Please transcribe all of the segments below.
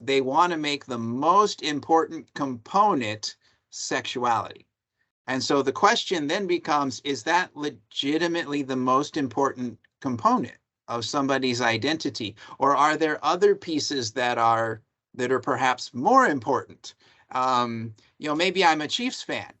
they want to make the most important component sexuality. And so the question then becomes, is that legitimately the most important component of somebody's identity? Or are there other pieces that are perhaps more important? Maybe I'm a Chiefs fan.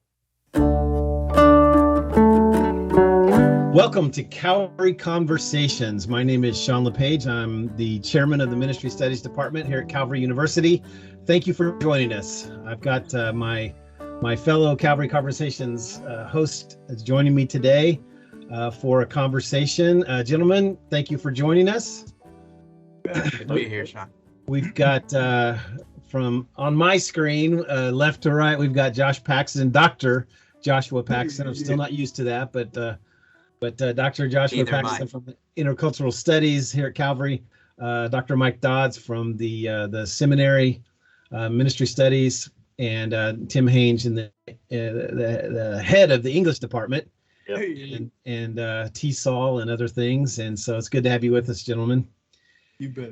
Welcome to Calvary Conversations. My name is Sean LePage. I'm the chairman of the Ministry Studies Department here at Calvary University. Thank you for joining us. I've got my fellow Calvary Conversations host joining me today for a conversation. Gentlemen, thank you for joining us. Good to be here, Sean. We've got from on my screen, left to right, we've got Josh Paxton, Dr. Joshua Paxton. I'm still not used to that, but Dr. Joshua Paxton from the Intercultural Studies here at Calvary, Dr. Mike Dodds from the Seminary Ministry Studies, and Tim Haynes in the head of the English department, yep. and T. Saul and other things. And so it's good to have you with us, gentlemen. You bet.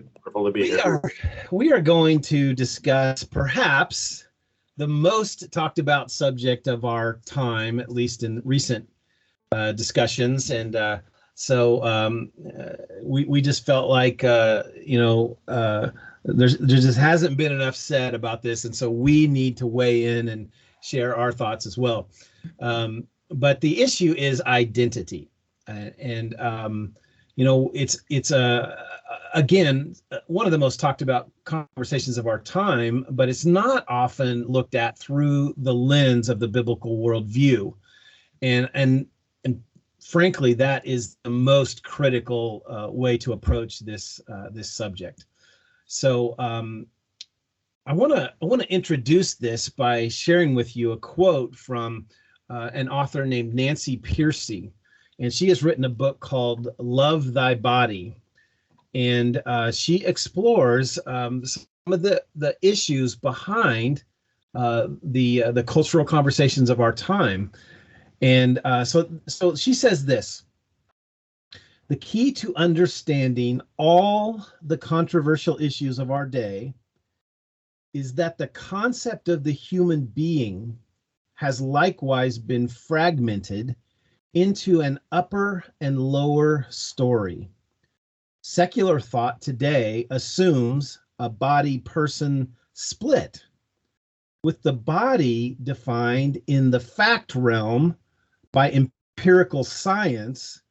We are going to discuss perhaps the most talked about subject of our time, at least in recent discussions, and so we just felt like there just hasn't been enough said about this, and so we need to weigh in and share our thoughts as well. But the issue is identity, and it's again one of the most talked about conversations of our time, but it's not often looked at through the lens of the biblical worldview, and frankly, that is the most critical way to approach this subject. So I want to introduce this by sharing with you a quote from an author named Nancy Pearcey, and she has written a book called "Love Thy Body," and she explores some of the issues behind the cultural conversations of our time. And so she says this: the key to understanding all the controversial issues of our day is that the concept of the human being has likewise been fragmented into an upper and lower story. Secular thought today assumes a body-person split, with the body defined in the fact realm by empirical science,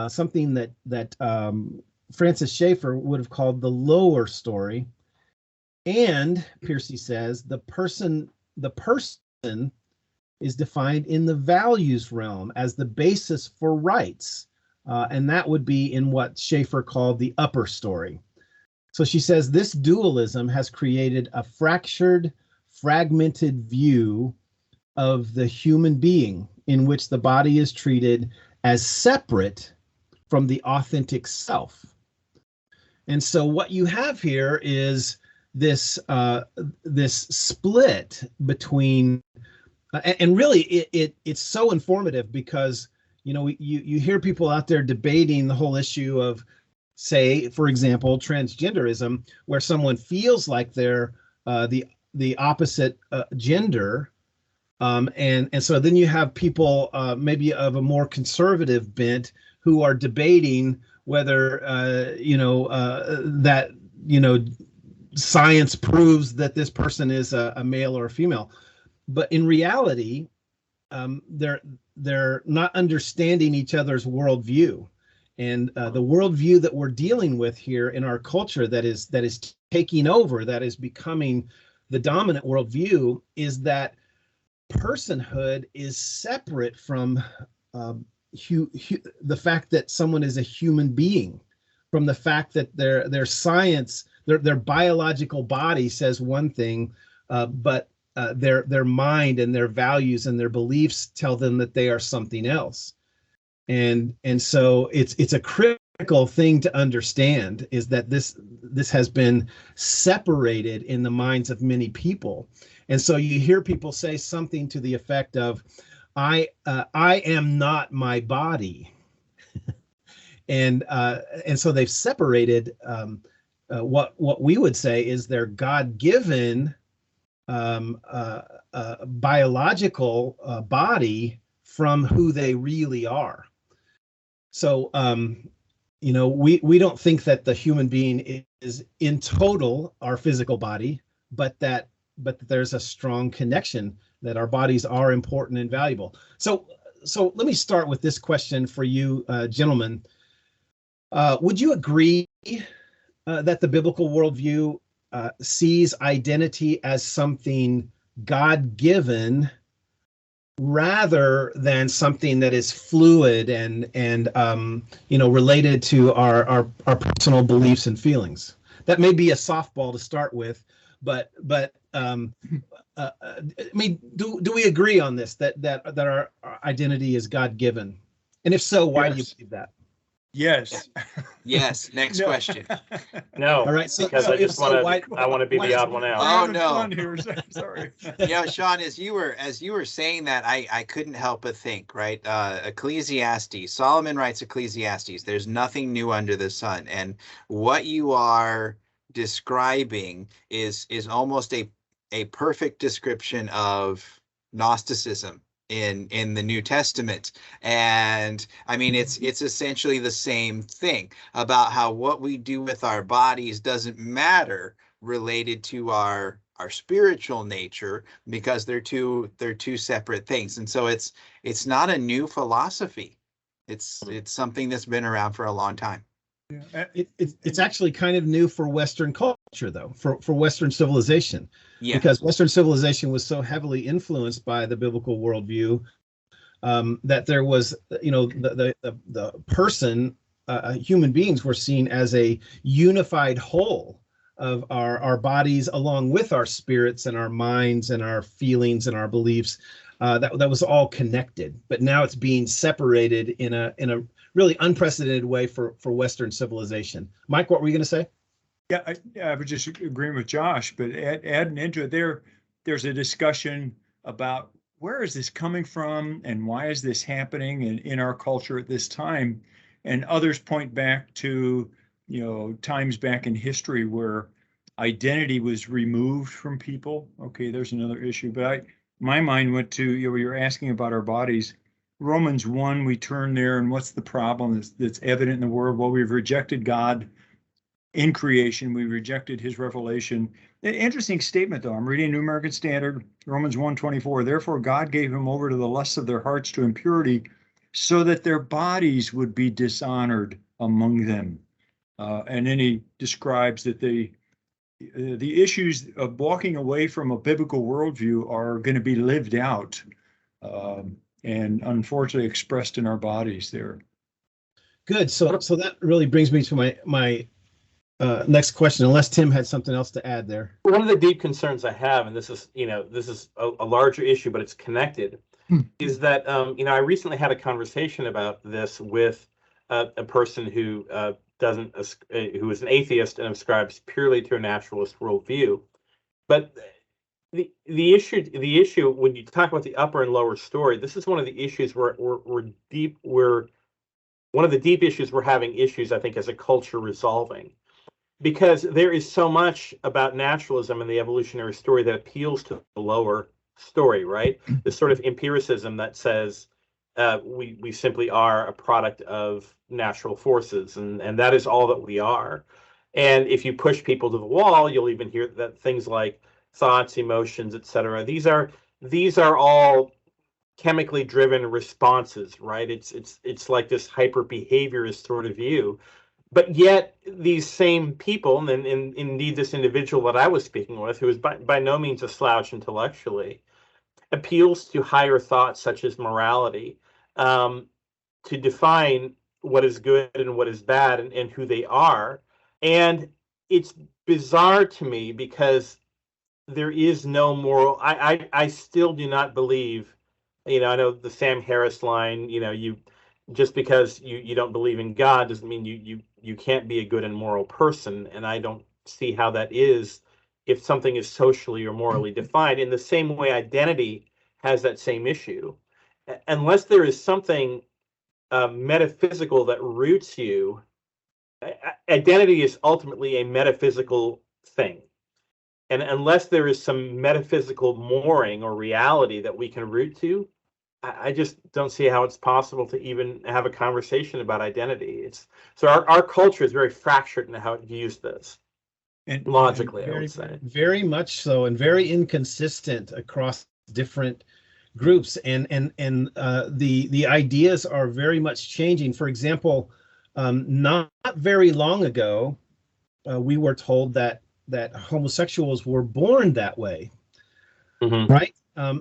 something that Francis Schaeffer would have called the lower story. And Pearcey says the person is defined in the values realm as the basis for rights, and that would be in what Schaeffer called the upper story. So she says this dualism has created a fragmented view of the human being, in which the body is treated as separate from the authentic self. And so what you have here is this split between, and really it's so informative, because you hear people out there debating the whole issue of, say, for example, transgenderism, where someone feels like they're the opposite gender. And so then you have people maybe of a more conservative bent who are debating whether science proves that this person is a male or a female. But in reality, they're not understanding each other's worldview, and the worldview that we're dealing with here in our culture that is taking over, that is becoming the dominant worldview, is that personhood is separate from the fact that someone is a human being, from the fact that their science, their biological body says one thing, but their mind and their values and their beliefs tell them that they are something else. And so it's a critical thing to understand, is that this has been separated in the minds of many people. And so you hear people say something to the effect of, I am not my body. And so they've separated what we would say is their God-given biological body from who they really are. So, we don't think that the human being is in total our physical body, but that there's a strong connection that our bodies are important and valuable. So let me start with this question for you, gentlemen. Would you agree that the biblical worldview sees identity as something God-given rather than something that is fluid and related to our personal beliefs and feelings? That may be a softball to start with, but I mean, do we agree on this, that our identity is God-given? And if so, why do you believe that? Yes. Yes. Next question. No. All right. Because I just want to. I want to be the odd one out. Oh no. Here, sorry. Sean, as you were saying that, I couldn't help but think, right? Ecclesiastes. Solomon writes Ecclesiastes. There's nothing new under the sun, and what you are describing is almost a perfect description of Gnosticism in the New Testament. And I mean, it's essentially the same thing about how what we do with our bodies doesn't matter related to our spiritual nature, because they're two separate things. And so it's not a new philosophy. It's something that's been around for a long time. Yeah. It's actually kind of new for Western culture, though, for Western civilization, because Western civilization was so heavily influenced by the biblical worldview that there was, the person, human beings were seen as a unified whole of our bodies, along with our spirits and our minds and our feelings and our beliefs. That was all connected, but now it's being separated in a really unprecedented way for Western civilization. Mike, what were you going to say? Yeah, I was just agreeing with Josh, but adding into it, there's a discussion about where is this coming from and why is this happening in our culture at this time? And others point back to, times back in history where identity was removed from people. Okay, there's another issue, but my mind went to, you're asking about our bodies. Romans 1, we turn there, and what's the problem that's evident in the world? Well, we've rejected God in creation. We rejected his revelation. An interesting statement, though. I'm reading New American Standard, Romans 1:24. Therefore, God gave him over to the lusts of their hearts to impurity, so that their bodies would be dishonored among them. And then he describes that the issues of walking away from a biblical worldview are going to be lived out. And unfortunately expressed in our bodies there. Good. So that really brings me to my next question, unless Tim had something else to add there. One of the deep concerns I have, and this is a larger issue, but it's connected, is that I recently had a conversation about this with a person who who is an atheist and ascribes purely to a naturalist worldview, but the issue when you talk about the upper and lower story, this is one of the issues one of the deep issues we're having issues, I think, as a culture resolving, because there is so much about naturalism and the evolutionary story that appeals to the lower story, right? This sort of empiricism that says we simply are a product of natural forces, and that is all that we are. And if you push people to the wall, you'll even hear that things like thoughts, emotions, etc. These are all chemically driven responses, right? It's like this hyper behaviorist sort of view. But yet these same people, and indeed this individual that I was speaking with, who is by no means a slouch intellectually, appeals to higher thoughts such as morality, to define what is good and what is bad and who they are. And it's bizarre to me because there is no moral. I still do not believe, I know the Sam Harris line, you just because you don't believe in God doesn't mean you can't be a good and moral person. And I don't see how that is if something is socially or morally defined. In the same way, identity has that same issue. Unless there is something metaphysical that roots you identity is ultimately a metaphysical thing. And unless there is some metaphysical mooring or reality that we can root to, I just don't see how it's possible to even have a conversation about identity. So our culture is very fractured in how it views this. And logically, I would say. Very much so, and very inconsistent across different groups. And the ideas are very much changing. For example, not very long ago, we were told that homosexuals were born that way, right?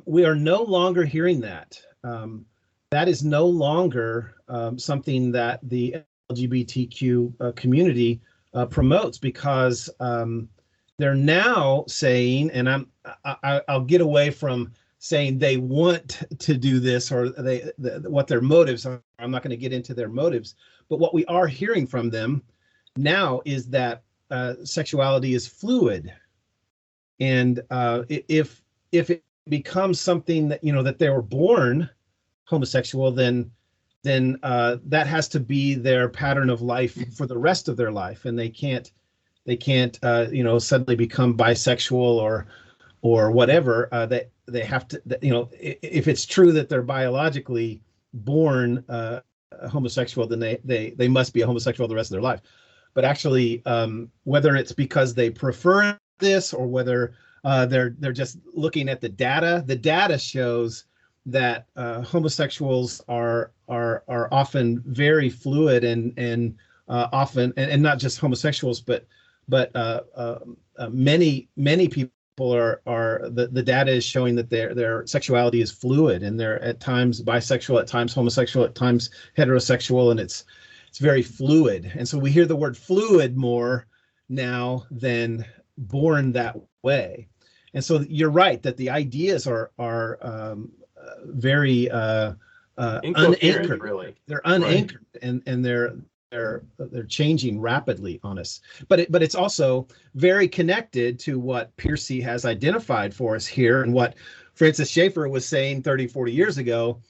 We are no longer hearing that. That is no longer something that the LGBTQ community promotes, because they're now saying, and I'll get away from saying they want to do this, or what their motives are. I'm not going to get into their motives, but what we are hearing from them now is that sexuality is fluid, and if it becomes something that, that they were born homosexual, then that has to be their pattern of life for the rest of their life, and they can't suddenly become bisexual or whatever. That they have to, if it's true that they're biologically born homosexual, then they must be a homosexual the rest of their life. But actually, whether it's because they prefer this, or whether they're just looking at the data shows that homosexuals are often very fluid, and often, and not just homosexuals, but many people are the data is showing that their sexuality is fluid, and they're at times bisexual, at times homosexual, at times heterosexual, and it's very fluid. And so we hear the word fluid more now than born that way. And so you're right that the ideas are very unanchored. Really, they're unanchored, right. and they're changing rapidly on us. But it's also very connected to what Piercy has identified for us here, and what Francis Schaeffer was saying 30, 40 years ago,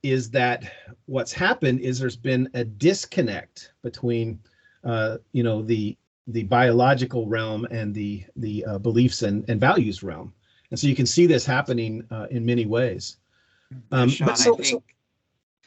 is that what's happened is there's been a disconnect between the biological realm and the beliefs and values realm. And so you can see this happening in many ways. Sean,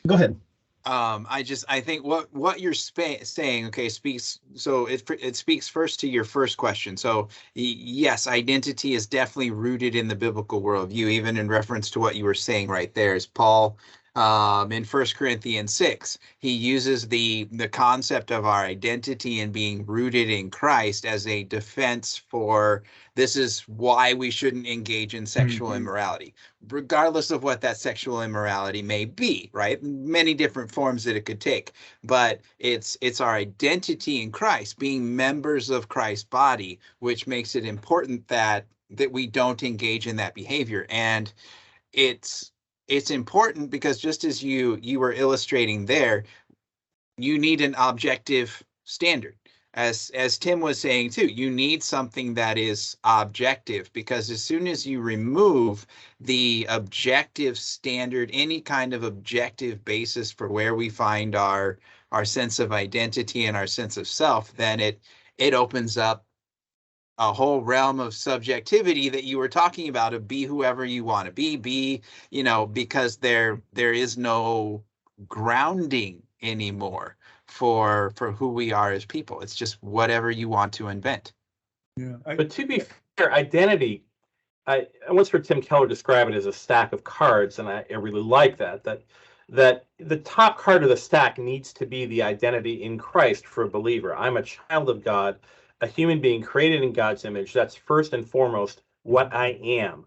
go ahead. I think what you're saying, okay, speaks. So it speaks first to your first question. So yes, identity is definitely rooted in the biblical worldview, even in reference to what you were saying right there. Is Paul in 1 Corinthians 6, he uses the concept of our identity and being rooted in Christ as a defense for this is why we shouldn't engage in sexual immorality, regardless of what that sexual immorality may be, right? Many different forms that it could take, but it's our identity in Christ, being members of Christ's body, which makes it important that we don't engage in that behavior. And it's important because, just as you were illustrating there, you need an objective standard. As Tim was saying too, you need something that is objective, because as soon as you remove the objective standard, any kind of objective basis for where we find our sense of identity and our sense of self, then it opens up a whole realm of subjectivity that you were talking about, of be whoever you want to be, because there is no grounding anymore for who we are as people. It's just whatever you want to invent. Yeah. But to be fair, identity, I once heard Tim Keller describe it as a stack of cards, and I really like that the top card of the stack needs to be the identity in Christ for a believer. I'm a child of God, a human being created in God's image. That's first and foremost what I am.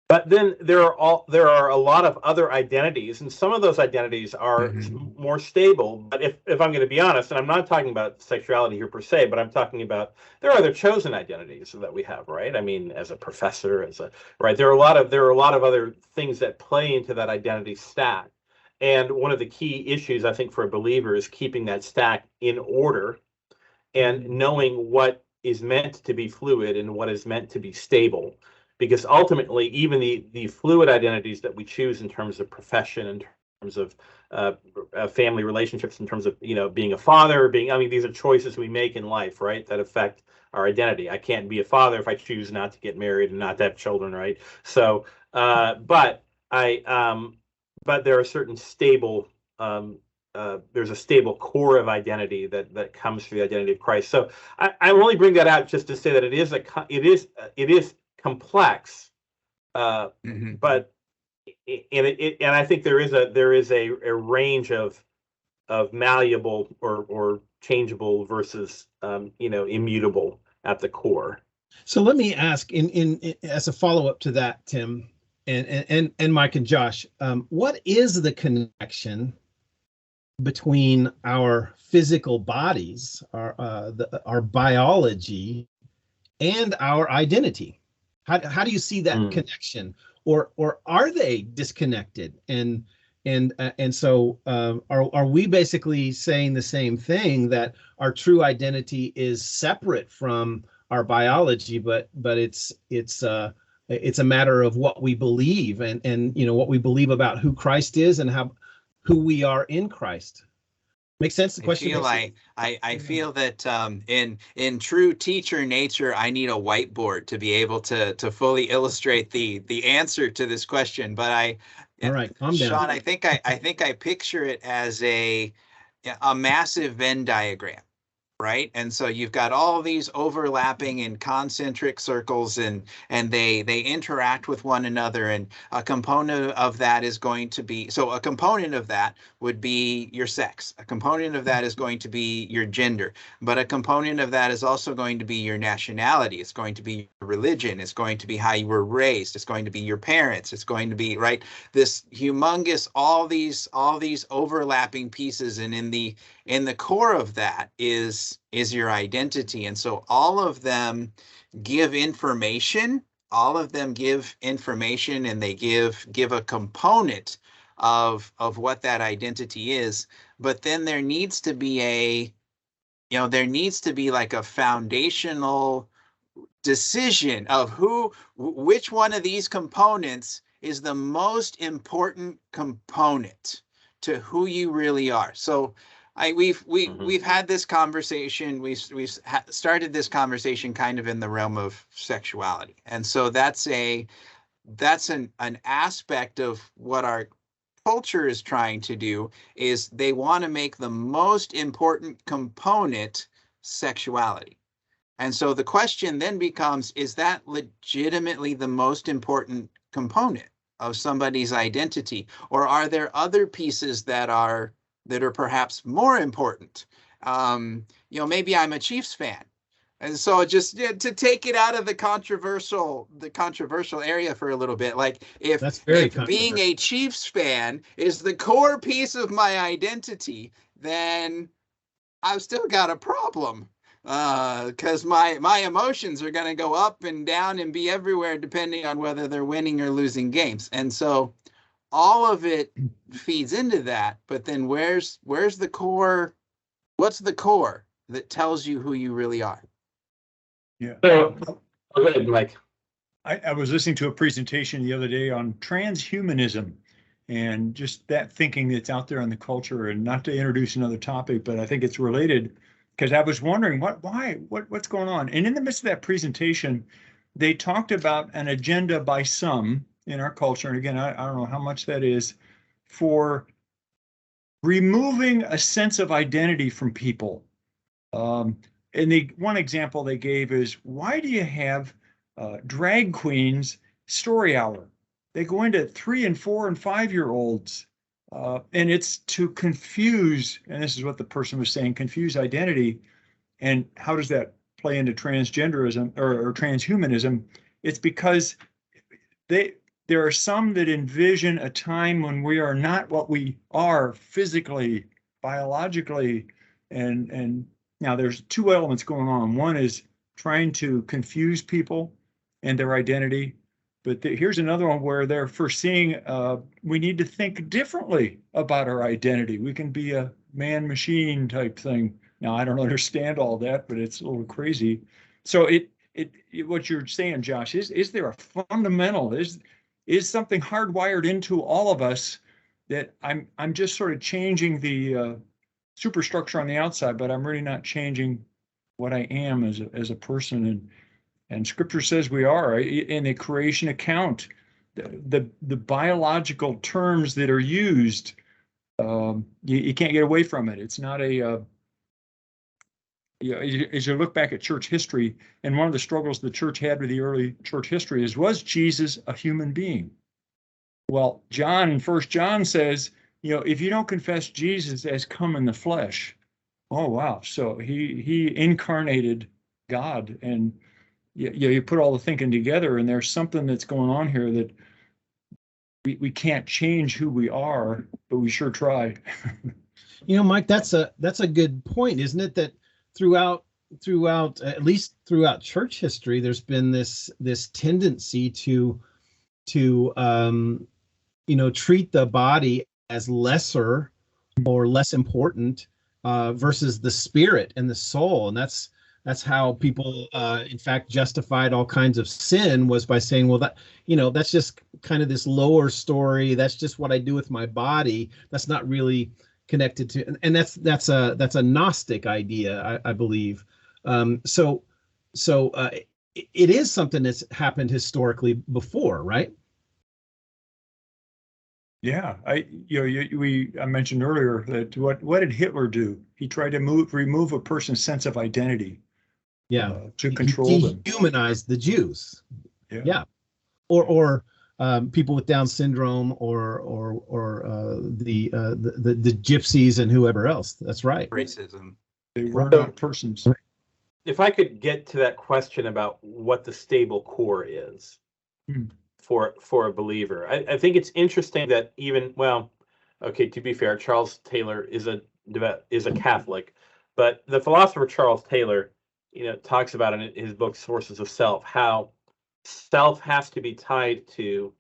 But then there are a lot of other identities, and some of those identities are more stable. But if I'm going to be honest, and I'm not talking about sexuality here per se, but I'm talking about there are other chosen identities that we have, right? I mean, as a professor, right, there are a lot of other things that play into that identity stack. And one of the key issues, I think, for a believer is keeping that stack in order and knowing what is meant to be fluid and what is meant to be stable. Because ultimately, even the fluid identities that we choose in terms of profession, in terms of family relationships, in terms of, being a father, these are choices we make in life, right, that affect our identity. I can't be a father if I choose not to get married and not to have children, right? So, but there are certain stable, there's a stable core of identity that comes through the identity of Christ. So I only bring that out just to say that it is complex, but and I think there is a range of malleable or changeable versus immutable at the core. So let me ask, in as a follow-up to that, Tim, and Mike and Josh, what is the connection between our physical bodies, our biology, and our identity? How do you see that connection, or are they disconnected? And so are we basically saying the same thing, that our true identity is separate from our biology, but it's a matter of what we believe, and what we believe about who Christ is and who we are in Christ? Makes sense? The question. I feel that in true teacher nature, I need a whiteboard to be able to fully illustrate the answer to this question. But all right, calm down, Sean. I think I picture it as a massive Venn diagram. Right. And so you've got all these overlapping and concentric circles, and they interact with one another. And a component of that is going to be, so a component of that would be your sex. A component of that is going to be your gender. But a component of that is also going to be your nationality. It's going to be your religion. It's going to be how you were raised. It's going to be your parents. It's going to be, right, this humongous, all these overlapping pieces. And in the core of that is your identity. And so all of them give information, and they give a component of what that identity is. But then there needs to be like a foundational decision of which one of these components is the most important component to who you really are. So we've had this conversation. We've started this conversation kind of in the realm of sexuality, and so that's an aspect of what our culture is trying to do. Is they want to make the most important component sexuality, and so the question then becomes: is that legitimately the most important component of somebody's identity, or are there other pieces that are perhaps more important? Maybe I'm a Chiefs fan, and so just to take it out of the controversial area for a little bit, like if being a Chiefs fan is the core piece of my identity, then I've still got a problem, because my emotions are going to go up and down and be everywhere depending on whether they're winning or losing games. And so all of it feeds into that. But then where's the core? What's the core that tells you who you really are? Yeah. So, go ahead, Mike. I was listening to a presentation the other day on transhumanism, and just that thinking that's out there in the culture. And not to introduce another topic, but I think it's related, because I was wondering what's going on. And in the midst of that presentation, they talked about an agenda by some in our culture, and again, I don't know how much that is, for removing a sense of identity from people. And one example they gave is, why do you have drag queens story hour? They go into 3 and 4 and 5-year-olds, and it's to confuse, and this is what the person was saying, confuse identity. And how does that play into transgenderism or transhumanism? It's because there are some that envision a time when we are not what we are physically, biologically, and now there's two elements going on. One is trying to confuse people and their identity, but here's another one where they're foreseeing we need to think differently about our identity. We can be a man-machine type thing. Now, I don't understand all that, but it's a little crazy. So what you're saying, Josh, is there a fundamental, is something hardwired into all of us that I'm just sort of changing the superstructure on the outside, but I'm really not changing what I am as a person. And Scripture says we are in the creation account. The biological terms that are used, you can't get away from it. It's not a as you look back at church history, and one of the struggles the church had with the early church history was Jesus a human being? Well, John in 1 John says, if you don't confess Jesus as come in the flesh, oh wow, so he incarnated God, and you put all the thinking together, and there's something that's going on here that we can't change who we are, but we sure try. Mike, that's a good point, isn't it? That throughout at least throughout church history, there's been this tendency to treat the body as lesser or less important versus the spirit and the soul. And that's how people, in fact, justified all kinds of sin, was by saying, well, that's just kind of this lower story. That's just what I do with my body. That's not really connected to, and that's a Gnostic idea, I believe. So it is something that's happened historically before, right? Yeah, I mentioned earlier that what did Hitler do? He tried to remove a person's sense of identity. Yeah, to control them. Dehumanize the Jews. Yeah. Or people with Down syndrome, or the gypsies and whoever else. That's right. Racism. They were not persons. If I could get to that question about what the stable core is for a believer, I think it's interesting that to be fair, Charles Taylor is a Catholic, but the philosopher Charles Taylor, talks about in his book Sources of Self, how self has to be tied to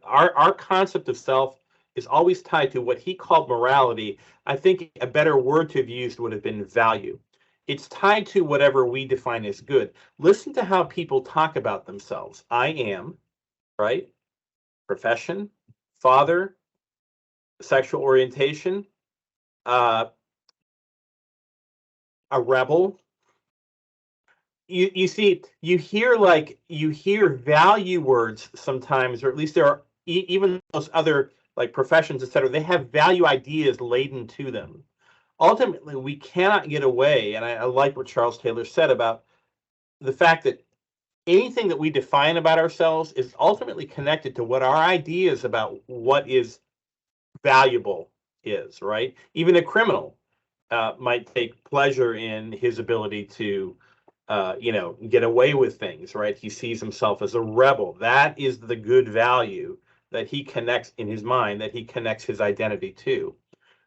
our concept of self is always tied to what he called morality. I think a better word to have used would have been value. It's tied to whatever we define as good. Listen to how people talk about themselves. I am, right? Profession, father, sexual orientation, a rebel. You see, you hear value words sometimes, or at least there are even those other like professions, etc. They have value ideas laden to them. Ultimately, we cannot get away, and I like what Charles Taylor said about the fact that anything that we define about ourselves is ultimately connected to what our ideas about what is valuable is, right? Even a criminal might take pleasure in his ability to get away with things, right? He sees himself as a rebel. That is the good value that he connects in his mind, that he connects his identity to.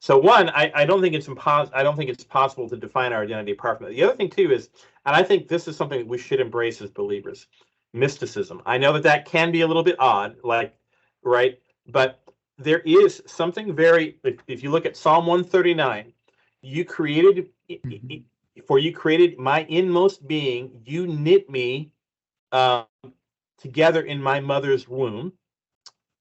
So one, I don't think it's possible to define our identity apart from that. The other thing too is, and I think this is something that we should embrace as believers, mysticism. I know that can be a little bit odd, right? But there is something if you look at Psalm 139, you created my inmost being, you knit me together in my mother's womb.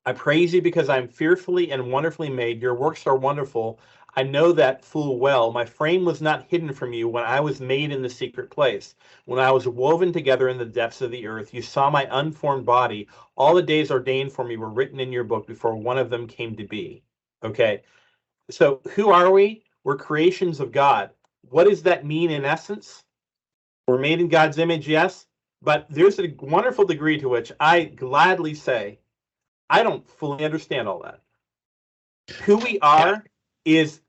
I praise you because I'm fearfully and wonderfully made. Your works are wonderful. I know that full well. My frame was not hidden from you when I was made in the secret place. When I was woven together in the depths of the earth, you saw my unformed body. All the days ordained for me were written in your book before one of them came to be. Okay, so who are we? We're creations of God. What does that mean in essence? We're made in God's image, yes, but there's a wonderful degree to which I gladly say I don't fully understand all that. Who we are is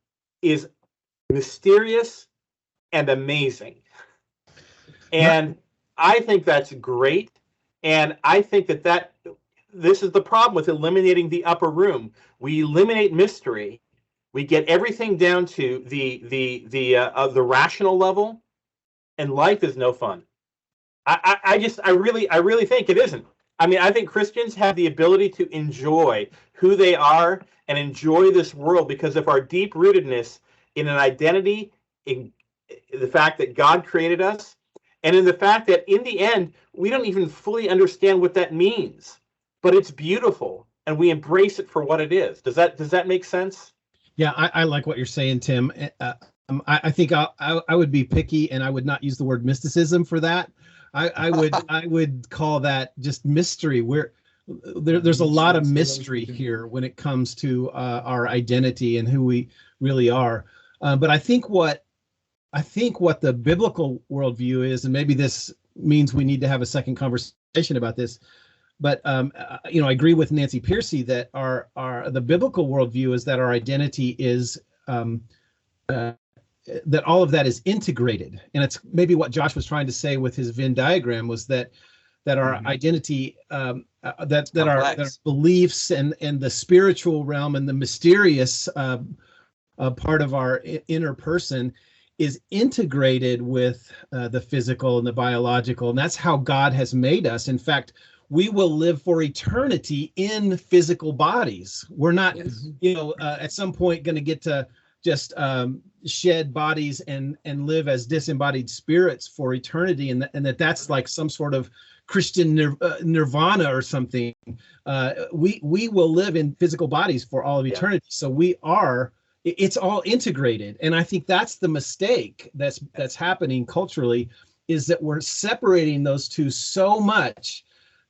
mysterious and amazing. And I think that's great. And I think that this is the problem with eliminating the upper room. We eliminate mystery. We get everything down to the rational level, and life is no fun. I really think it isn't. I mean, I think Christians have the ability to enjoy who they are and enjoy this world because of our deep rootedness in an identity, in the fact that God created us, and in the fact that in the end, we don't even fully understand what that means. But it's beautiful. and we embrace it for what it is. Does that make sense? Yeah, I like what you're saying, Tim. I think I would be picky, and I would not use the word mysticism for that. I would call that just mystery. There's a lot of mystery here when it comes to our identity and who we really are. But I think what the biblical worldview is, and maybe this means we need to have a second conversation about this. But I agree with Nancy Pearcey that the biblical worldview is that our identity is that all of that is integrated, and it's maybe what Josh was trying to say with his Venn diagram was that our identity, that our beliefs and the spiritual realm and the mysterious part of our inner person is integrated with the physical and the biological, and that's how God has made us. In fact, we will live for eternity in physical bodies. We're not, at some point going to get to just shed bodies and live as disembodied spirits for eternity, and that's like some sort of Christian nirvana or something. We will live in physical bodies for all of eternity. So it's all integrated, and I think that's the mistake that's happening culturally, is that we're separating those two so much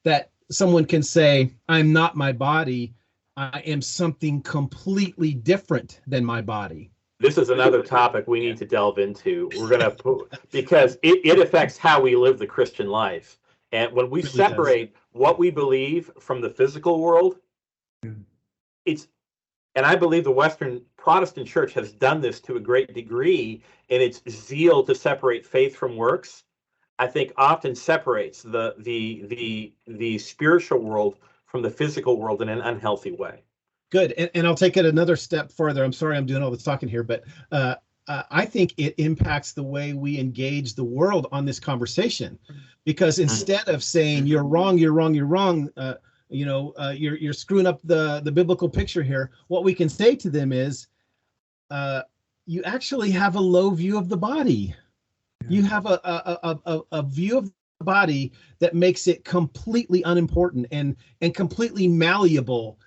that someone can say, I'm not my body, I am something completely different than my body. This is another topic we need to delve into. We're going to, because it affects how we live the Christian life. And when we separate what we believe from the physical world, and I believe the Western Protestant Church has done this to a great degree in its zeal to separate faith from works. I think often separates the spiritual world from the physical world in an unhealthy way. Good, and I'll take it another step further. I'm sorry I'm doing all the talking here, but I think it impacts the way we engage the world on this conversation, because instead of saying you're wrong, you're screwing up the biblical picture here, what we can say to them is, you actually have a low view of the body. You have a view of the body that makes it completely unimportant and completely malleable.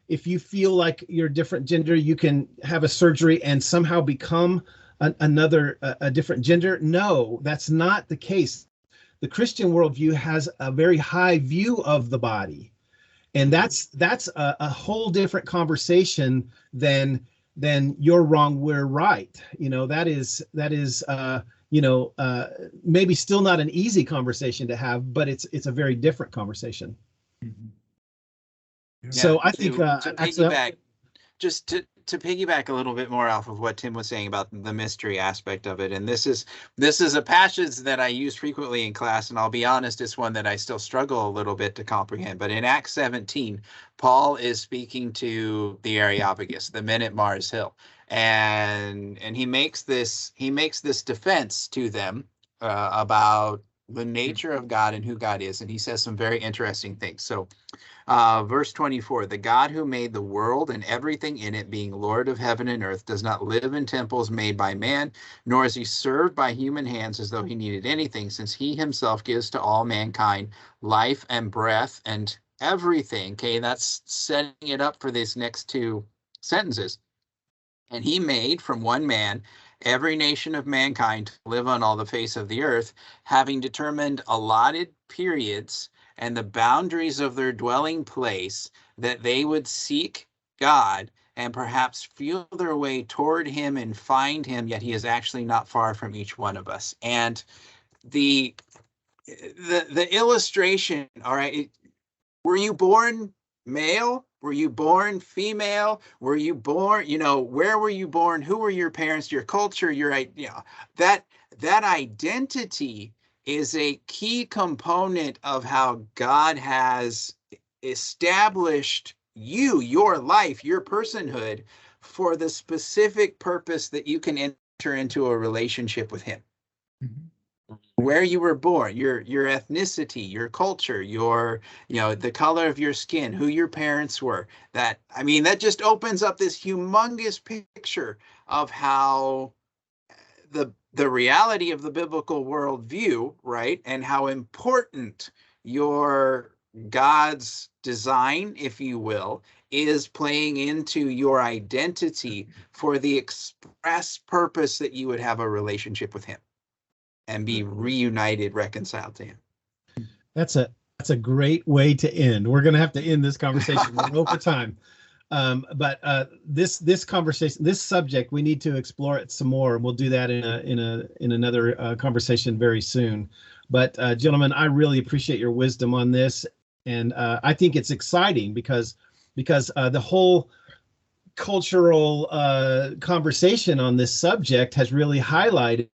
If you feel like you're a different gender, you can have a surgery and somehow become a different gender. No, that's not the case. The Christian worldview has a very high view of the body, and that's a whole different conversation than you're wrong, we're right. That is maybe still not an easy conversation to have, but it's a very different conversation. Mm-hmm. Yeah. So I think to piggyback, just to piggyback a little bit more off of what Tim was saying about the mystery aspect of it, and this is a passage that I use frequently in class, and I'll be honest, it's one that I still struggle a little bit to comprehend. But in Acts 17, Paul is speaking to the Areopagus, the men at Mars Hill, and he makes this defense to them about the nature of God and who God is, and he says some very interesting things. So verse 24, the God who made the world and everything in it, being Lord of heaven and earth, does not live in temples made by man, nor is he served by human hands as though he needed anything, since he himself gives to all mankind life and breath and everything. Okay, that's setting it up for these next two sentences. And he made from one man every nation of mankind to live on all the face of the earth, having determined allotted periods and the boundaries of their dwelling place, that they would seek God and perhaps feel their way toward him and find him, yet he is actually not far from each one of us. And the illustration, all right, were you born male? Were you born female? Were you born, where were you born? Who were your parents? Your culture, that identity is a key component of how God has established you, your life, your personhood, for the specific purpose that you can enter into a relationship with him. Mm-hmm. Where you were born, your ethnicity, your culture, the color of your skin, who your parents were. That just opens up this humongous picture of how the reality of the biblical worldview, right, and how important your God's design, if you will, is playing into your identity for the express purpose that you would have a relationship with him and be reunited, reconciled to him. That's a great way to end. We're going to have to end this conversation. We're over time. But this conversation, this subject, we need to explore it some more, and we'll do that in another conversation very soon. But gentlemen, I really appreciate your wisdom on this, and I think it's exciting because the whole cultural conversation on this subject has really highlighted,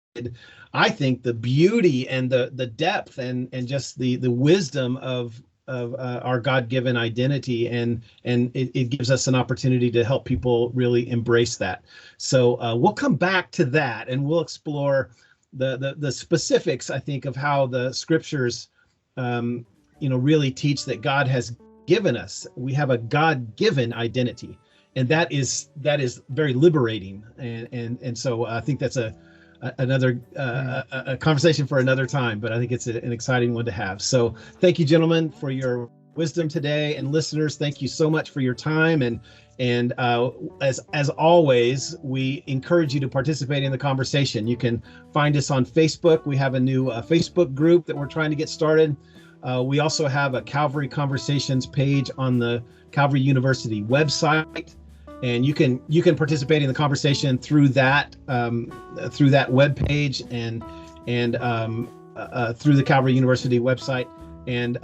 I think, the beauty and the depth and just the wisdom of our God-given identity, and it gives us an opportunity to help people really embrace that. So we'll come back to that, and we'll explore the specifics, I think, of how the scriptures really teach that God has given us. We have a God-given identity, and that is very liberating. And so I think that's another conversation for another time, but I think it's an exciting one to have. So thank you, gentlemen, for your wisdom today, and listeners, thank you so much for your time. And as always, we encourage you to participate in the conversation. You can find us on Facebook. We have a new Facebook group that we're trying to get started. We also have a Calvary Conversations page on the Calvary University website. And you can participate in the conversation through that web page and through the Calvary University website, and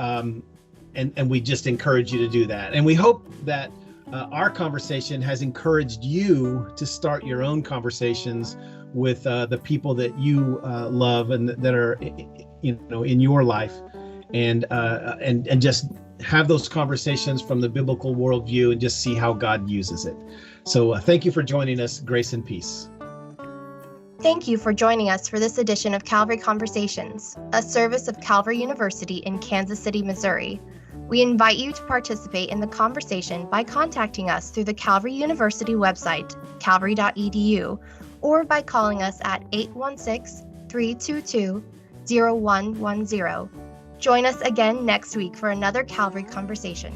we just encourage you to do that. And we hope that our conversation has encouraged you to start your own conversations with the people that you love and that are in your life, and just have those conversations from the biblical worldview and just see how God uses it. So thank you for joining us. Grace and peace. Thank you for joining us for this edition of Calvary Conversations, a service of Calvary University in Kansas City, Missouri. We invite you to participate in the conversation by contacting us through the Calvary University website, calvary.edu, or by calling us at 816-322-0110. Join us again next week for another Calvary Conversation.